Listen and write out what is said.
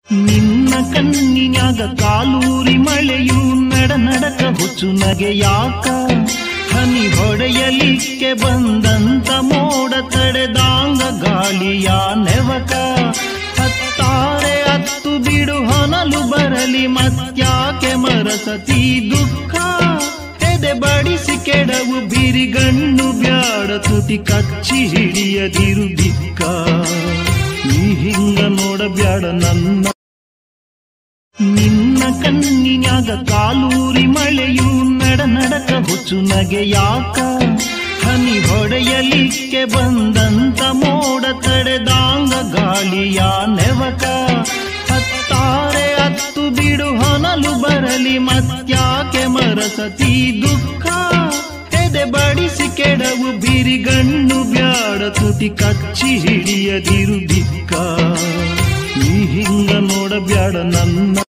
ನಿನ್ನ ಕಣ್ಣಿನ್ಯಾಗ ಕಾಲೂರಿ ಮಳೆಯು ನಡಕ ಹುಚ್ಚು ನಗೆ ಯಾಕ ಹನಿ ಹೊಡೆಯಲಿಕ್ಕೆ ಬಂದಂತ ಮೋಡ ತಡೆದಾಂಗ ಗಾಳಿಯ ನೆವಕ ಹತ್ತಾರೆ ಹತ್ತು ಬಿಡು ಹೊನಲು ಬರಲಿ ಮತ್ಯಾಕೆ ಮರಸತಿ ದುಃಖ ಎದೆ ಬಡಿಸಿ ಕೆಡವು ಬಿರಿಗಣ್ಣು ಬ್ಯಾಡ ತುಟಿ ಕಚ್ಚಿ ಹಿಡಿಯದಿರು ದಿಕ್ಕ ನೀ ಹಿಂಗ ನೋಡಬ್ಯಾಡ ನನ್ನ ನಿನ್ನ ಕಣ್ಣಿನ್ಯಾಗ ಕಾಲೂರಿ ಮಳೆಯು ನಡಕ ಹುಚ್ಚು ನಗೆ ಯಾಕ ಹನಿ ಹೊಡೆಯಲಿಕ್ಕೆ ಬಂದಂತ ಮೋಡ ತಡೆದಾಂಗ ಗಾಳಿಯ ನೆವಕ ಹತ್ತಾರೆ ಹತ್ತು ಬಿಡು ಹೊನಲು ಬರಲಿ ಮತ್ಯಾಕೆ ಮರಸತಿ ದುಃಖ ಎದೆ ಬಡಿಸಿ ಕೆಡವು ಬಿರಿಗಣ್ಣು ಬ್ಯಾಡ ತುಟಿ ಕಚ್ಚಿ ಹಿಡಿಯದಿರು ದಿಕ್ಕ ನೀ ಹಿಂಗ ನೋಡಬ್ಯಾಡ ನನ್ನ